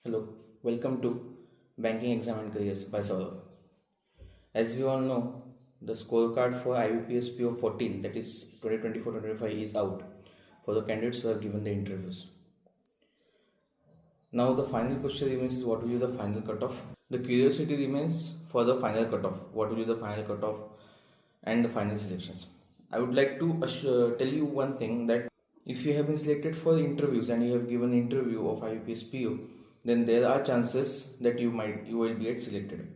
Hello, welcome to Banking Exam and Careers by Saurabh. As we all know, the scorecard for IBPS PO 14, that is 2024-25, is out for the candidates who have given the interviews. Now the final question remains is what will be the final cutoff? The curiosity remains for the final cutoff. What will be the final cutoff and the final selections? I would like to tell you one thing, that if you have been selected for the interviews and you have given an interview of IBPS PO, then there are chances that you will get selected,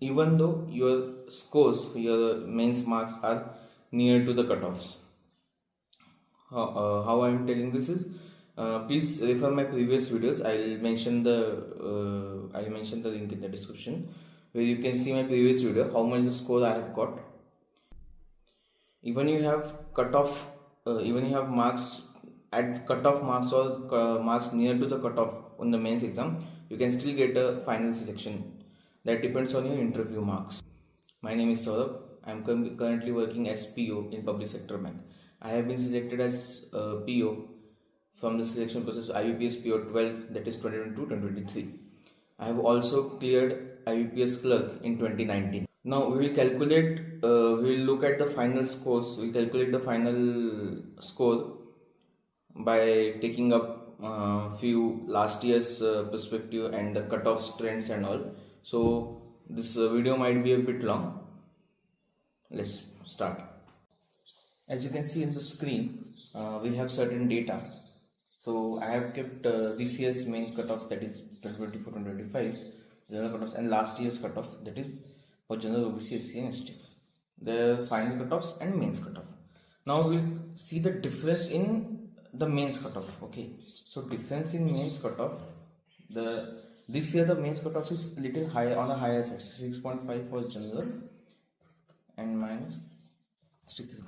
even though your scores, your mains marks are near to the cutoffs. How I am telling this is, please refer my previous videos. I'll mention the link in the description, where you can see my previous video, how much the score I have got. Even you have cutoff, even you have marks at cutoff marks or marks near to the cutoff on the mains exam, you can still get a final selection. That depends on your interview marks. My name is Saurabh. I am currently working as PO in public sector bank. I have been selected as PO from the selection process IBPS PO 12, that is 2022-2023. I have also cleared IBPS clerk in 2019. Now we will calculate, we will look at the final scores. We calculate the final score by taking up few last year's perspective and the cutoff trends and all. So this video might be a bit long. Let's start. As you can see in the screen, we have certain data. So I have kept this year's main cutoff, that is 2024-2025, general cutoffs, and last year's cutoff, that is for general OBC, SC and ST. The final cutoffs and mains cutoff. Now we'll see the difference in the mains cutoff. Okay, so difference in mains cutoff, this year the mains cutoff is little higher, on the higher side, 6.5 for general and minus 63.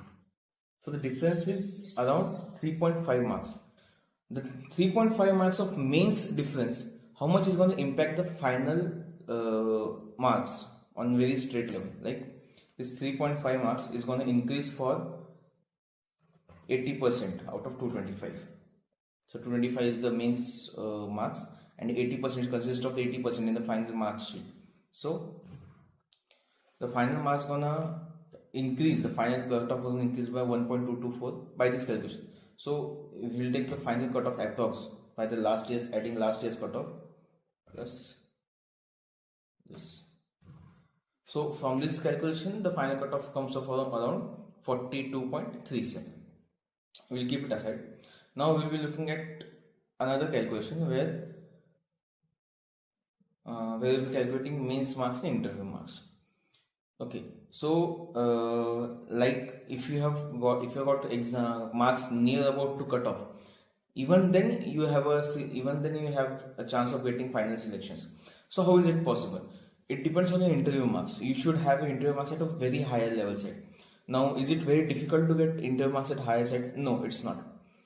So the difference is around 3.5 marks. The 3.5 marks of mains difference, how much is going to impact the final marks on very straight level? Like this 3.5 marks is going to increase for 80% out of 225. So 225 is the mains marks, and 80% consists of 80% in the final marks sheet. So the final marks gonna increase, the final cutoff will increase by 1.224 by this calculation. So if we will take the final cutoff approx by the last year's, adding last year's cutoff plus this. So from this calculation, the final cutoff comes up around 42.37. We will keep it aside. Now we will be looking at another calculation where we will be calculating mains marks and interview marks. Okay, so like if you have got exam marks near about to cutoff, even then you have a chance of getting final selections. So how is it possible? It depends on your interview marks. You should have your interview marks at a very higher level set. Now, is it very difficult to get interview marks at higher set? No, it's not.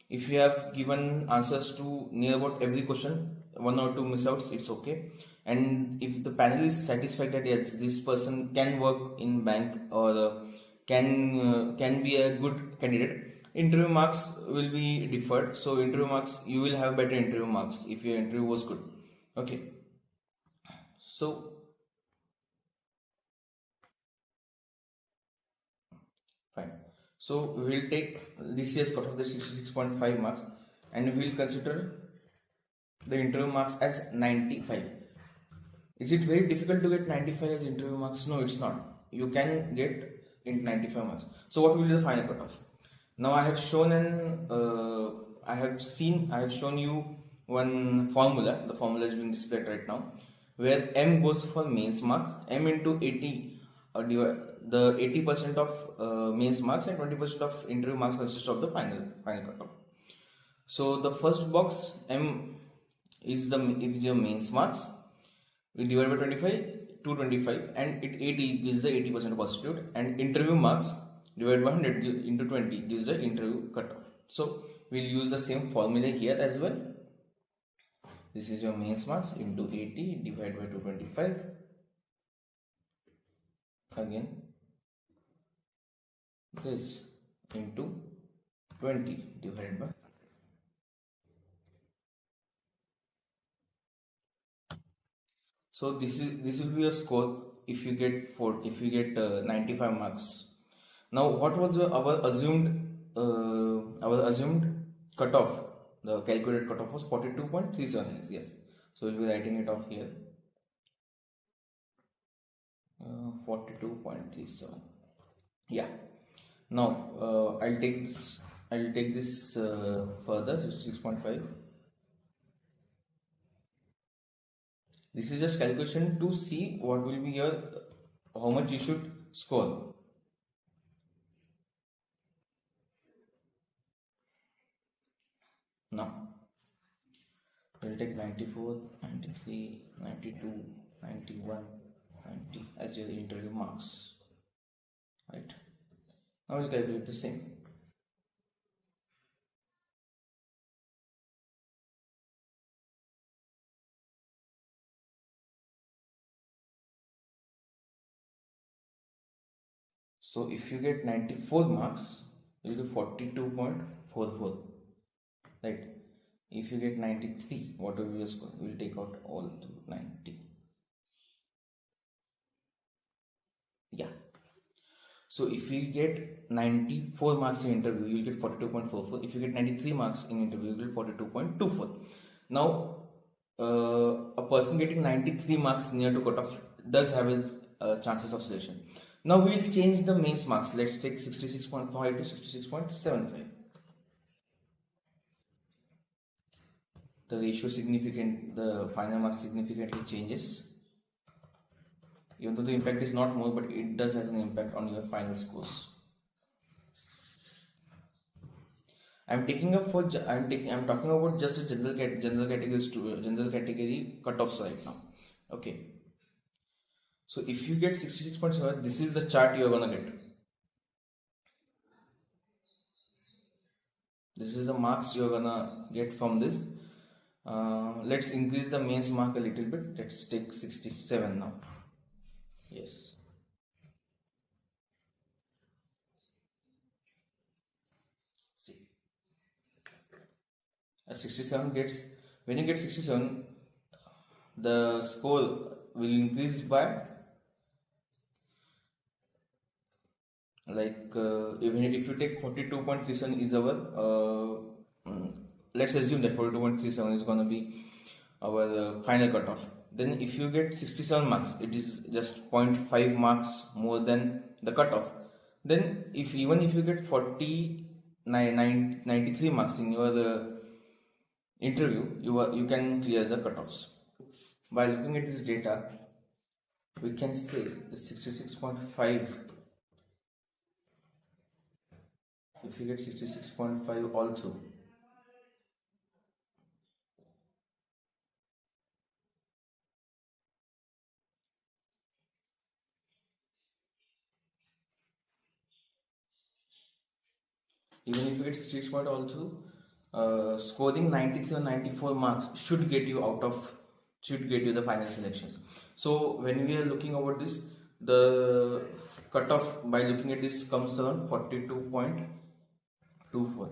If you have given answers to near about every question, one or two miss outs, it's okay. And if the panel is satisfied that yes, this person can work in bank or can be a good candidate, interview marks will be deferred. So interview marks, you will have better interview marks if your interview was good. Okay. So fine. So we will take this year's cutoff, the 66.5 marks, and we will consider the interview marks as 95. Is it very difficult to get 95 as interview marks? No, it's not. You can get in 95 marks. So what will be the final cutoff? Now I have shown I have shown you one formula. The formula is being displayed right now, where M goes for mains mark, M into 80, the 80% of mains marks and 20% of interview marks consist of the final cutoff. So the first box, M is your mains marks. We divide by 225, and 80 gives the 80% constitute, and interview marks divided by 100 into 20 gives the interview cutoff. So we'll use the same formula here as well. This is your mains marks into 80 divided by 225. Again, this into 20 divided by So this will be a score if you get 95 marks. Now what was our assumed cutoff? The calculated cutoff was 42.37. Yes, so we'll be writing it off here. 42.37. Yeah. Now I'll take this further 66.5. This is just calculation to see what will be your how much you should score. Now we'll take 94, 93, 92, 91, 90 as your interview marks. Right. Now we'll calculate the same. So if you get 94 marks, you will get 42.44. Right. If you get 93, what will be your score? We will take out all to 90. Yeah. So if you get 94 marks in interview, you will get 42.44. If you get 93 marks in interview, you will get 42.24. Now, a person getting 93 marks near to cutoff does have his chances of selection. Now we will change the mains marks. Let's take 66.5 to 66.75. The ratio the final marks significantly changes. Even though the impact is not more, but it does has an impact on your final scores. I'm talking about just a general category cutoffs right now. Okay. So if you get 66.7, this is the chart you are gonna get. This is the marks you are gonna get from this. Let's increase the mains mark a little bit. Let's take 67 now. Yes. See, 67 gets, when you get 67, the score will increase by even if you take 42.37 is our let's assume that 42.37 is going to be our final cutoff. Then if you get 67 marks, it is just 0.5 marks more than the cutoff. Then even if you get 93 marks in your interview, you can clear the cutoffs. By looking at this data, we can say the 66.5. If you get 66.5 also, even if you get 66 point also, scoring 93 or 94 marks should get you the final selections. So when we are looking over this, the cutoff by looking at this comes around 42.24.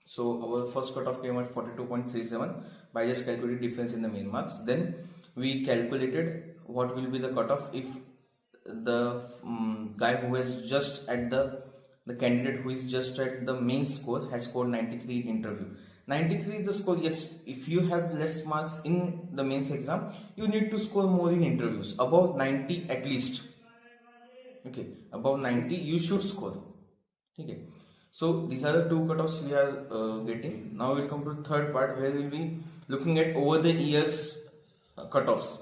So our first cutoff came at 42.37 by just calculating difference in the main marks. Then we calculated what will be the cutoff if the guy who has just at the candidate who is just at the main score has scored 93 in interview. 93 is the score. Yes, if you have less marks in the mains exam, you need to score more in interviews, above 90 at least. Okay, above 90 you should score. Okay, so these are the two cutoffs we are getting. Now we'll come to the third part where we'll be looking at over the years cutoffs,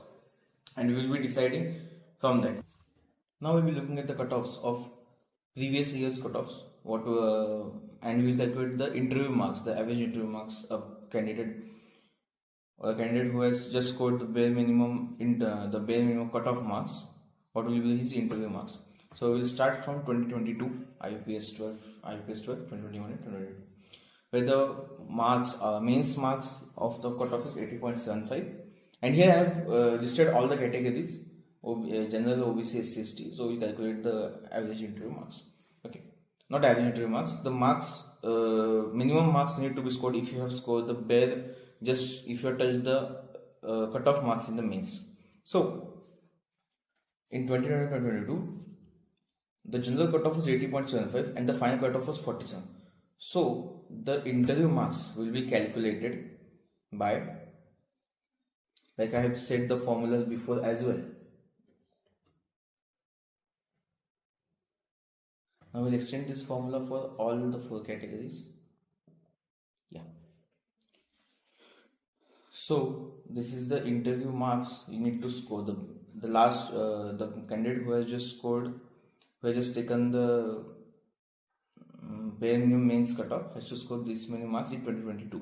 and we will be deciding from that. Now we'll be looking at the cutoffs of previous year's cutoffs. And we'll calculate the interview marks, the average interview marks of candidate who has just scored the bare minimum cutoff marks. What will be his interview marks? So we'll start from 2022 IBPS 12, 2021 and 2022, where the marks, mains marks of the cutoff is 80.75. And here I have listed all the categories, general, OBC, SC, ST. So we calculate the average interview marks. Okay, not average interview marks. The marks, minimum marks need to be scored if you have scored the bare, just if you have touched the cutoff marks in the mains. So in 2022, the general cutoff was 80.75 and the final cutoff was 47. So the interview marks will be calculated by, like I have said the formulas before as well. Now we'll extend this formula for all the 4 categories. Yeah. So this is the interview marks you need to score. The candidate who has just scored, who has just taken the bare minimum mains cutoff has to score this many marks in 2022.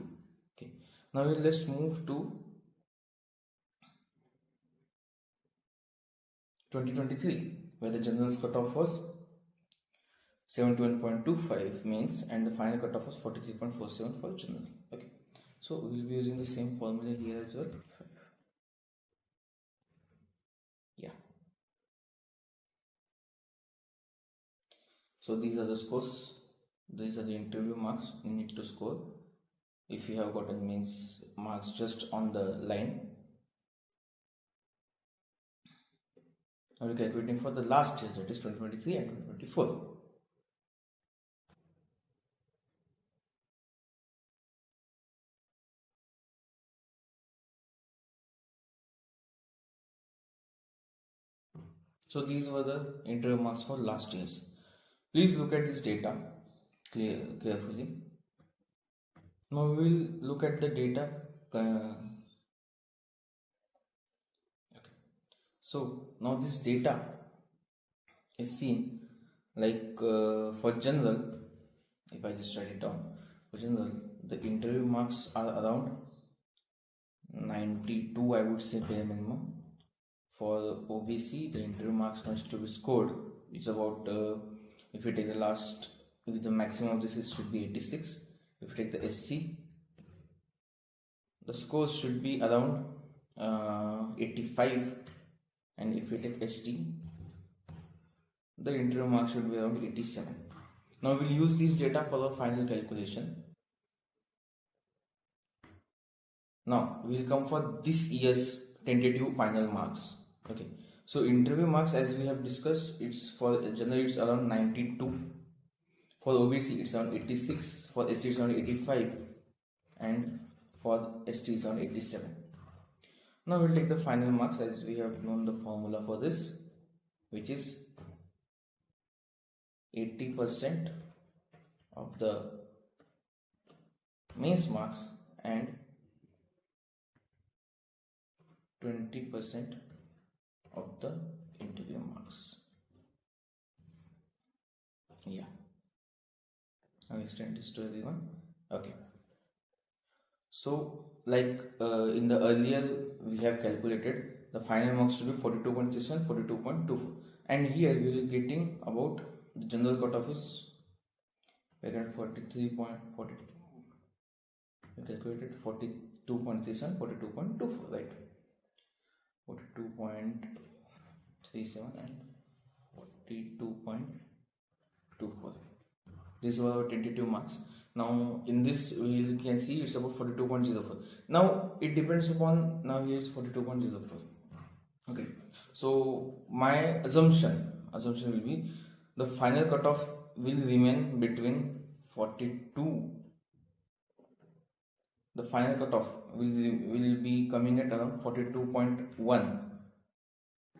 Okay. Now let's move to 2023, where the general's cutoff was 71.25 mains and the final cutoff was 43.47 for general. Okay. So we'll be using the same formula here as well. Yeah. So these are the scores. These are the interview marks you need to score if you have gotten mains marks just on the line. Now we're calculating for the last years, that is 2023 and 2024. So these were the interview marks for last years. Please look at this data carefully. Now we will look at the data. Okay. So now this data is seen like for general. If I just write it down, for general, the interview marks are around 92, I would say, bare minimum. For OBC, the interview marks must to be scored. It's about, if you take the last, if the maximum of this is should be 86. If you take the SC, the scores should be around 85, and if you take ST, the interview marks should be around 87. Now we'll use these data for the final calculation. Now we'll come for this year's tentative final marks. Okay, so interview marks, as we have discussed, it's for general it's around 92, for OBC it's around 86, for SC it's around 85, and for ST it's around 87. Now we'll take the final marks as we have known the formula for this, which is 80% of the mains marks and 20% of the interview marks. Yeah, I'll extend this to everyone. Okay, so like in the earlier we have calculated the final marks to be 42.61, 42.24, and here we will getting about the general cutoff is we got 43.40. We calculated 42.37, 42.24, right? 42.37 and 42.24. These were our tentative marks. Now in this we can see it's about 42.04. Now it depends upon, now here is 42.04. Okay, so my assumption will be the final cutoff will remain between 42. The final cutoff will be coming at around 42.1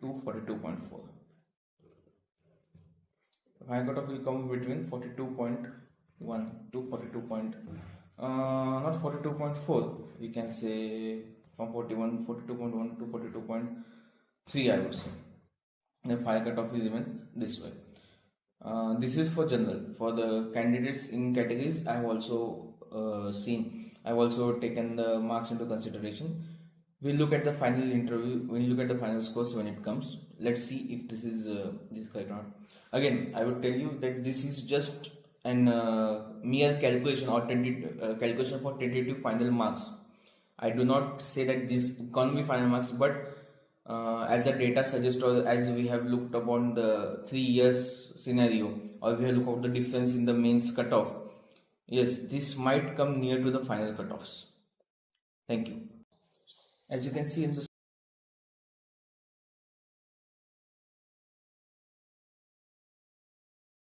to 42.4. The final cutoff will come between 42.1 to 42. Not 42.4. We can say from 42.1 to 42.3. I would say the final cutoff will remain this way. This is for general. For the candidates in categories, I have also I've also taken the marks into consideration. We'll look at the final interview, we'll look at the final scores when it comes. Let's see if this is correct or not. Again, I would tell you that this is just an mere calculation or calculation for tentative final marks. I do not say that this can't be final marks, but as the data suggests, or as we have looked upon the 3 years scenario, or we have looked at the difference in the mains cutoff, yes, this might come near to the final cutoffs. Thank you. As you can see in the